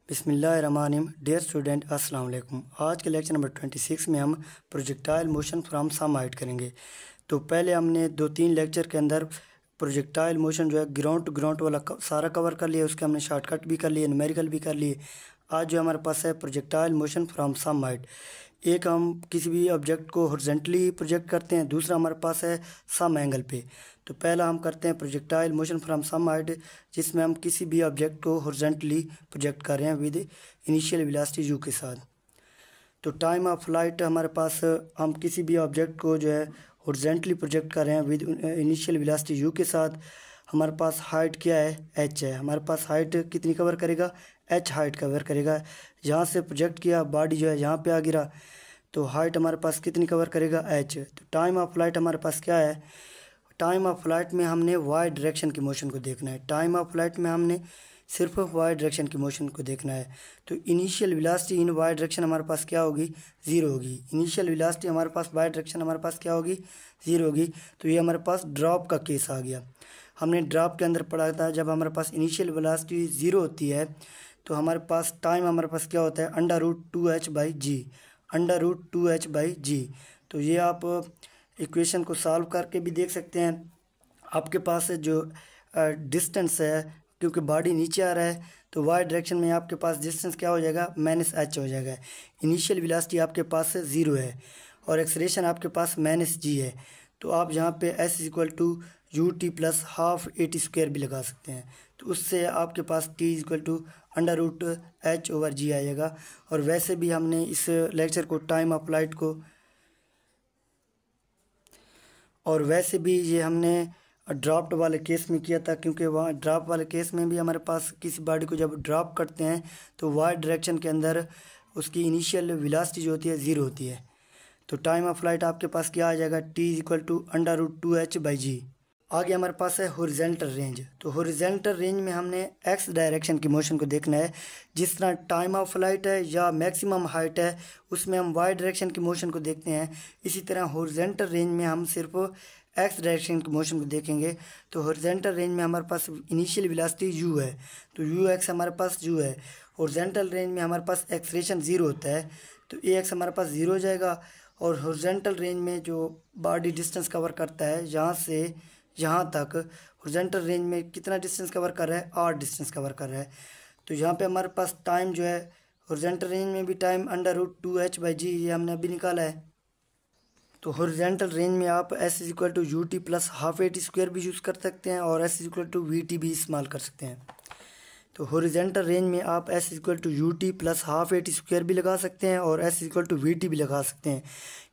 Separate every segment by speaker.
Speaker 1: बिस्मिल्लाहिर्रहमानिर्रहीम। Dear student, अस्सलाम वालेकुम। आज के लेक्चर नंबर 26 में हम projectile motion from some height करेंगे। तो पहले हमने 2-3 लेक्चर के अंदर प्रोजेक्टाइल मोशन जो है ग्राउंड टू ग्राउंड वाला सारा कवर कर लिया, उसके हमने शॉर्टकट भी कर लिए, न्यूमेरिकल भी कर लिए। आज जो हमारे पास है projectile motion from some height. एक हम किसी भी ऑब्जेक्ट को हॉरिजॉन्टली प्रोजेक्ट करते हैं, दूसरा हमारे पास है सम एंगल पे। तो पहला हम करते हैं projectile motion from some height, जिसमें हम किसी भी ऑब्जेक्ट को हॉरिजॉन्टली प्रोजेक्ट कर रहे हैं विद इनिशियल वेलोसिटी u के साथ। तो टाइम ऑफ फ्लाइट हमारे पास, हम किसी भी ऑब्जेक्ट को जो है हॉरिजॉन्टली प्रोजेक्ट कर रहे हैं विद इनिशियल वेलोसिटी u के साथ। हमारे पास हाइट क्या है, h है। हमारे पास हाइट कितनी कवर करेगा, h हाइट कवर करेगा। जहाँ से प्रोजेक्ट किया बॉडी जो है यहाँ पे आ गिरा, तो हाइट हमारे पास कितनी कवर करेगा, h। तो टाइम ऑफ फ्लाइट हमारे पास क्या है, टाइम ऑफ फ्लाइट में हमने वाई डायरेक्शन की मोशन को देखना है। टाइम ऑफ फ्लाइट में हमने सिर्फ वाई डायरेक्शन की मोशन को देखना है। तो initial velocity in y direction हमारे पास क्या होगी, 0 होगी। इनिशियल वेलोसिटी हमारे पास वाई डायरेक्शन हमारे पास क्या होगी, 0 होगी। तो ये हमारे पास ड्रॉप का केस आ गया। हमने ड्रॉप के अंदर पढ़ा था, जब हमारे पास इनिशियल वेलोसिटी 0 होती है तो हमारे पास टाइम हमारे पास क्या होता है, √2h/g, √2h/g। तो ये आप इक्वेशन को सॉल्व करके भी देख सकते हैं। आपके पास जो डिस्टेंस है, क्योंकि बॉडी नीचे आ रहा है तो वाई डायरेक्शन में आपके पास डिस्टेंस क्या हो जाएगा, -h हो जाएगा। इनिशियल वेलोसिटी आपके पास 0 है और एक्सेलरेशन आपके पास -g है। तो आप यहाँ पे s = ut + ½ at² भी लगा सकते हैं। तो उससे आपके पास t = √h/g आ जाएगा। और वैसे भी हमने इस लेक्चर को टाइम ऑफ फ्लाइट को, और वैसे भी ये हमने ड्रॉप्ड वाले केस में किया था, क्योंकि वहाँ ड्रॉप वाले केस में भी हमारे पास किसी बॉडी को जब ड्रॉप करते हैं तो वाई डायरेक्शन के अंदर उसकी इनिशियल वेलोसिटी जो होती है 0 होती है। तो टाइम ऑफ फ्लाइट आपके पास क्या आ जाएगा, t = √2h/g। आगे हमारे पास है हॉरिजॉन्टल रेंज। तो हॉरिजॉन्टल रेंज में हमने x डायरेक्शन की मोशन को देखना है। जिस तरह टाइम ऑफ फ्लाइट है या मैक्सिमम हाइट है उसमें हम y डायरेक्शन की मोशन को देखते हैं, इसी तरह हॉरिजॉन्टल रेंज में हम सिर्फ x डायरेक्शन की मोशन को देखेंगे। तो हॉरिजॉन्टल रेंज में हमारे पास इनिशियल वेलोसिटी u है, तो ux हमारे पास u है। हॉरिजॉन्टल रेंज में हमारे पास एक्सेलरेशन 0 होता है, तो ax हमारे पास 0 हो जाएगा। और हॉरिजॉन्टल रेंज में जो बॉडी डिस्टेंस कवर करता है यहाँ से यहाँ तक, हॉरिजॉन्टल रेंज में कितना डिस्टेंस कवर कर रहा है, r डिस्टेंस कवर कर रहा है। तो यहाँ पे हमारे पास टाइम जो है हॉरिजॉन्टल रेंज में भी टाइम √2h/g ये हमने अभी निकाला है। तो हॉरिजॉन्टल रेंज में आप s = ut + ½ at² भी यूज़ कर सकते हैं और s = vt भी इस्तेमाल कर सकते हैं। तो हॉरिजॉन्टल रेंज में आप s = ut + ½ at² भी लगा सकते हैं और s = vt भी लगा सकते हैं,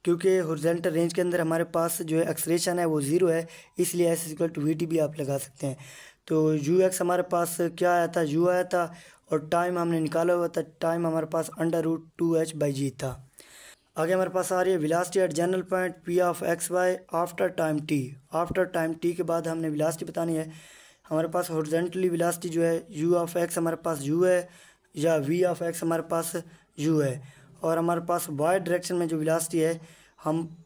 Speaker 1: क्योंकि हॉरिजॉन्टल रेंज के अंदर हमारे पास जो है एक्सेलरेशन है वो 0 है, इसलिए s = vt भी आप लगा सकते हैं। तो ux हमारे पास क्या आया था, u आया था और टाइम हमने निकाला हुआ था, टाइम हमारे पास √2h/g था। आगे हमारे पास आ रही है velocity at general point p(x, y) after time t। After time t के बाद हमने वेलोसिटी बतानी है। हमारे पास हॉरिजॉन्टली वेलोसिटी जो है u(x) हमारे पास u है, या v(x) हमारे पास u है। और हमारे पास y डायरेक्शन में जो वेलोसिटी है, हम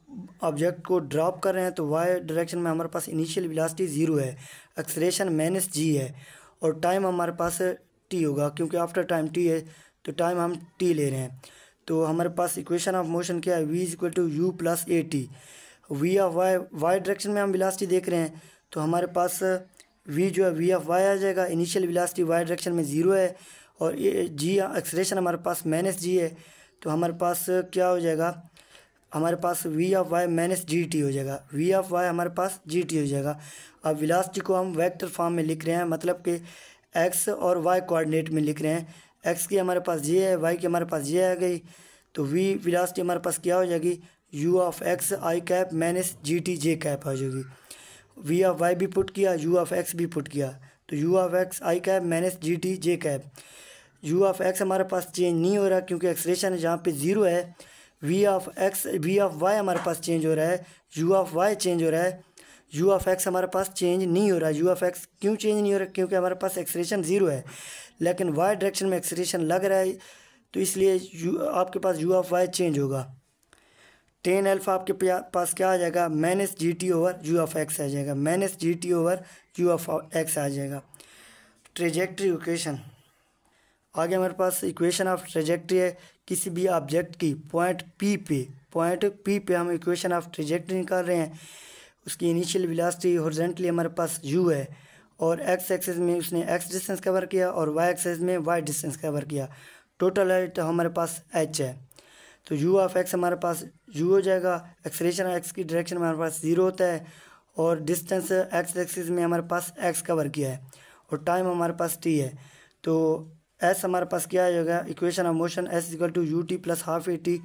Speaker 1: ऑब्जेक्ट को ड्रॉप कर रहे हैं तो y डायरेक्शन में हमारे पास इनिशियल वेलोसिटी 0 है, एक्सेलरेशन -g है और टाइम हमारे पास t होगा, क्योंकि आफ्टर टाइम t है तो टाइम हम t ले रहे हैं। तो हमारे पास इक्वेशन ऑफ मोशन क्या है, v = u + at। v of y direction में हम वेलोसिटी देख रहे हैं, तो हमारे पास v जो है v ऑफ y आ जाएगा। इनिशियल वेलोसिटी y डायरेक्शन में 0 है और g एक्सेलरेशन हमारे पास -g है। तो हमारे पास क्या हो जाएगा, हमारे पास v ऑफ y -gt हो जाएगा। v ऑफ y हमारे पास gt हो जाएगा। अब वेलोसिटी को हम वेक्टर फॉर्म में लिख रहे हैं, मतलब कि x और y कोऑर्डिनेट में लिख रहे हैं। x की हमारे पास j है, y की हमारे पास j आ गई, तो v वेलोसिटी हमारे पास क्या हो जाएगी, u of x i cap -gt j cap आ जाएगी। v ऑफ y भी पुट किया, u ऑफ x भी पुट किया, तो u of x i cap -gt j cap. u of x हमारे पास चेंज नहीं हो रहा क्योंकि एक्सेलरेशन जहाँ पे 0 है। v ऑफ y हमारे पास चेंज हो रहा है, u ऑफ y चेंज हो रहा है, u ऑफ x हमारे पास चेंज नहीं हो रहा। u ऑफ x क्यों चेंज नहीं हो रहा, क्योंकि हमारे पास एक्सेलरेशन 0 है, लेकिन y डायरेक्शन में एक्सेलरेशन लग रहा है, तो इसलिए आपके पास u ऑफ y चेंज होगा। tan अल्फ़ा आपके पास क्या आ जाएगा, -gt/u ऑफ x आ जाएगा, -gt/u ऑफ x आ जाएगा। ट्रेजेक्ट्री इक्वेशन, आगे हमारे पास इक्वेशन ऑफ ट्रेजेक्ट्री है किसी भी ऑब्जेक्ट की पॉइंट पी पे हम इक्वेशन ऑफ ट्रेजेक्ट्री निकाल रहे हैं। उसकी इनिशियल वेलोसिटी हॉरिजॉन्टली हमारे पास u है और x एक्सिस में उसने x डिस्टेंस कवर किया और y एक्सिस में y डिस्टेंस कवर किया। टोटल है तो हमारे पास h है, तो u ऑफ x हमारे पास u हो जाएगा। एक्सेलरेशन x की डायरेक्शन में हमारे पास 0 होता है और डिस्टेंस x एक्सिस में हमारे पास x कवर किया है और टाइम हमारे पास t है। तो s हमारे पास क्या आ जाएगा, equation of motion s equal to u t plus half a t.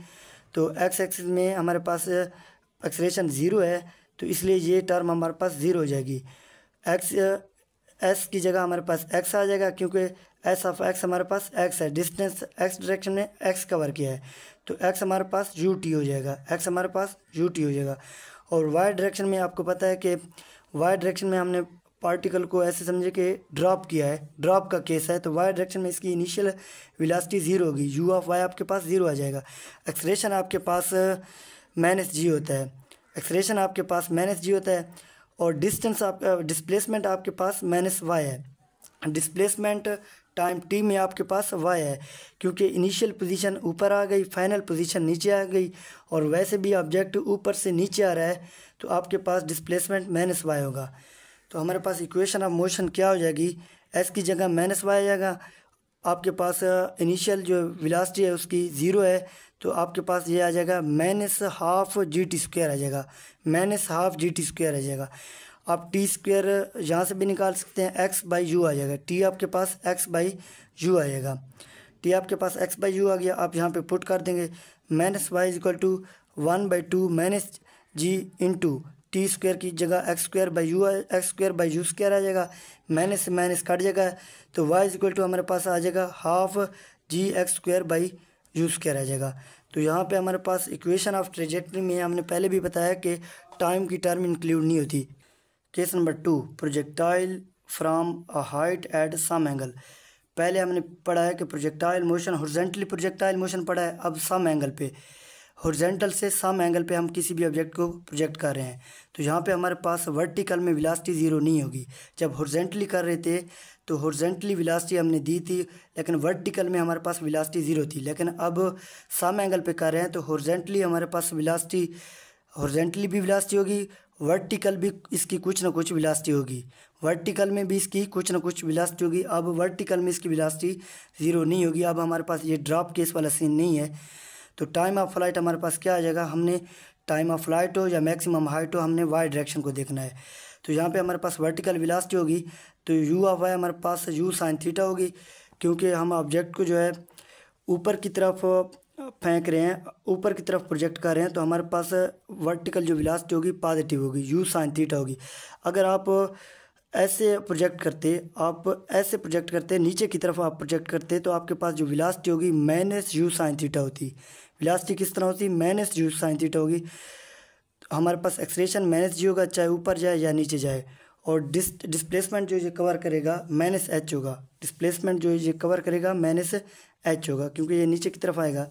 Speaker 1: तो x एक्सिस में हमारे पास एक्सेलरेशन 0 है तो इसलिए ये टर्म हमारे पास 0 हो जाएगी। s की जगह हमारे पास x आ जाएगा क्योंकि s ऑफ x हमारे पास x है, डिस्टेंस x डायरेक्शन में x कवर किया है तो x हमारे पास ut हो जाएगा, x हमारे पास ut हो जाएगा। और y डायरेक्शन में आपको पता है कि y डायरेक्शन में हमने पार्टिकल को ऐसे समझे कि ड्रॉप किया है, ड्रॉप का केस है तो y डायरेक्शन में इसकी इनिशियल वेलोसिटी 0 होगी, u ऑफ y आपके पास 0 आ जाएगा। एक्सेलरेशन आपके पास -g होता है, एक्सेलरेशन आपके पास -g होता है और डिस्टेंस आपका डिस्प्लेसमेंट आपके पास -y है। डिस्प्लेसमेंट टाइम t में आपके पास y है क्योंकि इनिशियल पोजीशन ऊपर आ गई, फाइनल पोजीशन नीचे आ गई और वैसे भी ऑब्जेक्ट ऊपर से नीचे आ रहा है तो आपके पास डिस्प्लेसमेंट -y होगा। तो हमारे पास इक्वेशन ऑफ मोशन क्या हो जाएगी, s की जगह -y आ जाएगा। आपके पास इनिशियल जो वेलोसिटी है उसकी 0 है तो आपके पास ये आ जाएगा -हाफ g t² आ जाएगा, -हाफ g t² आ जाएगा। आप t² यहाँ से भी निकाल सकते हैं, x/u आ जाएगा, t आपके पास x/u आ जाएगा, t आपके पास x/u आ गया। आप यहाँ पे पुट कर देंगे -y equal to 1/2 -g into t² की जगह x² आ जाएगा, माइनस से माइनस कट जाएगा तो y इक्वल टू हमारे पास आ जाएगा हाफ gx² आ जाएगा। तो यहाँ पे हमारे पास इक्वेशन ऑफ ट्रेजेक्ट्री में हमने पहले भी बताया कि टाइम की टर्म इंक्लूड नहीं होती। Case number 2, projectile from a height at some angle. पहले हमने पढ़ा है कि projectile motion horizontally projectile motion पढ़ा है, अब सम एंगल पे हॉरिजॉन्टल से सम एंगल पे हम किसी भी ऑब्जेक्ट को प्रोजेक्ट कर रहे हैं। तो यहाँ पे हमारे पास वर्टिकल में वेलोसिटी 0 नहीं होगी। जब हॉरिजॉन्टली कर रहे थे तो हॉरिजॉन्टली वेलोसिटी हमने दी थी लेकिन वर्टिकल में हमारे पास वेलोसिटी 0 थी, लेकिन अब सम एंगल पे कर रहे हैं तो हॉरिजॉन्टली हमारे पास वेलोसिटी, हॉरिजॉन्टली भी वेलोसिटी होगी, वर्टिकल भी इसकी कुछ ना कुछ वेलोसिटी होगी, वर्टिकल में भी इसकी कुछ ना कुछ वेलोसिटी होगी। अब वर्टिकल में इसकी वेलोसिटी 0 नहीं होगी, अब हमारे पास ये ड्रॉप केस वाला सीन नहीं है। तो टाइम ऑफ फ्लाइट हमारे पास क्या आ जाएगा, हमने टाइम ऑफ फ्लाइट हो या मैक्सिमम हाइट हो, हमने वाई डायरेक्शन को देखना है। तो यहाँ पे हमारे पास वर्टिकल वेलोसिटी होगी तो यू ऑफ वाई हमारे पास यू साइन थीटा होगी क्योंकि हम ऑब्जेक्ट को जो है ऊपर की तरफ फेंक रहे हैं, ऊपर की तरफ प्रोजेक्ट कर रहे हैं तो हमारे पास वर्टिकल जो वेलोसिटी होगी पॉजिटिव होगी, यू साइन थीटा होगी। अगर आप ऐसे प्रोजेक्ट करते नीचे की तरफ आप प्रोजेक्ट करते तो आपके पास जो वेलोसिटी होगी -u साइन थीटा होती। वेलोसिटी किस तरह होती, -u साइन थीटा होगी। हमारे पास एक्सेलरेशन -g होगा चाहे ऊपर जाए या नीचे जाए और डिस्प्लेसमेंट जो ये कवर करेगा -h होगा, डिस्प्लेसमेंट जो ये कवर करेगा -h होगा क्योंकि ये नीचे की तरफ आएगा।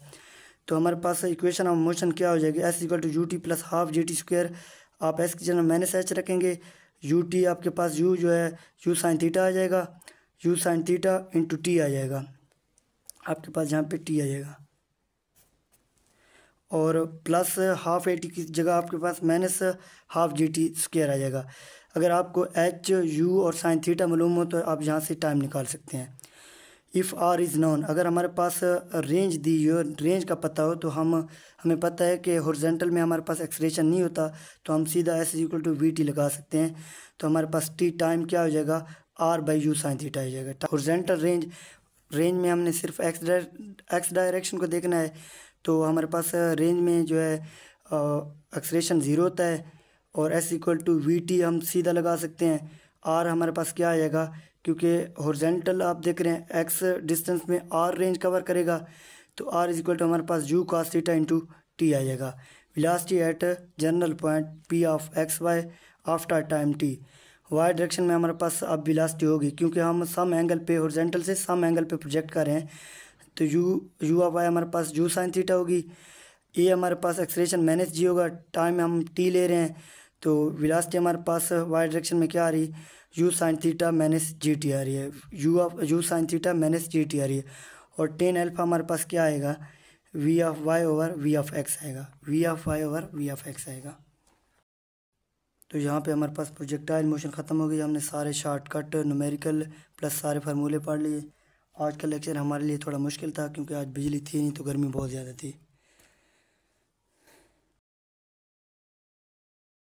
Speaker 1: तो हमारे पास इक्वेशन ऑफ मोशन क्या हो जाएगी, s equal to u t plus half GT²। आप s की जगह -h रखेंगे, ut आपके पास u जो है u साइन थीटा आ जाएगा, u sine theta into t आ जाएगा, आपके पास यहाँ पे t आ जाएगा और प्लस हाफ AT की जगह आपके पास -हाफ GT² आ जाएगा। अगर आपको h, u और साइन थीटा मालूम हो तो आप यहाँ से टाइम निकाल सकते हैं। इफ़ r इज़ नोन, अगर हमारे पास रेंज दी हो, रेंज का पता हो तो हमें पता है कि हॉरिजॉन्टल में हमारे पास एक्सेलरेशन नहीं होता तो हम सीधा s equal to v t लगा सकते हैं। तो हमारे पास t टाइम क्या हो जाएगा, r/u साइन थीटा आ जाएगा। हॉरिजॉन्टल रेंज में हमने सिर्फ x डायरेक्शन को देखना है तो हमारे पास रेंज में जो है एक्सेलरेशन 0 होता है और s equal to v t हम सीधा लगा सकते हैं। r हमारे पास क्या आ जाएगा, क्योंकि हॉरिजॉन्टल आप देख रहे हैं x डिस्टेंस में r रेंज कवर करेगा तो r इज इक्वल टू हमारे पास u cos theta into t आ जाएगा। Velocity at general point p of x/y after time t। y direction में हमारे पास अब वेलोसिटी होगी क्योंकि हम सम एंगल पे हॉरिजॉन्टल से सम एंगल पे प्रोजेक्ट कर रहे हैं तो u ऑफ y हमारे पास u साइन थीटा होगी। ए हमारे पास एक्सेलरेशन -g होगा, टाइम हम t ले रहे हैं तो वेलोसिटी हमारे पास वाई डायरेक्शन में क्या आ रही है, u sine theta minus g t आ रही है, u sine theta minus g t आ रही है। और टेन अल्फा हमारे पास क्या आएगा, v of y over v of x आएगा, v of y over v of x आएगा। तो यहाँ पे हमारे पास प्रोजेक्टाइल मोशन ख़त्म हो गई। हमने सारे शॉर्टकट न्यूमेरिकल प्लस सारे फार्मूले पढ़ लिए। आज का लेक्चर हमारे लिए थोड़ा मुश्किल था क्योंकि आज बिजली थी नहीं तो गर्मी बहुत ज़्यादा थी।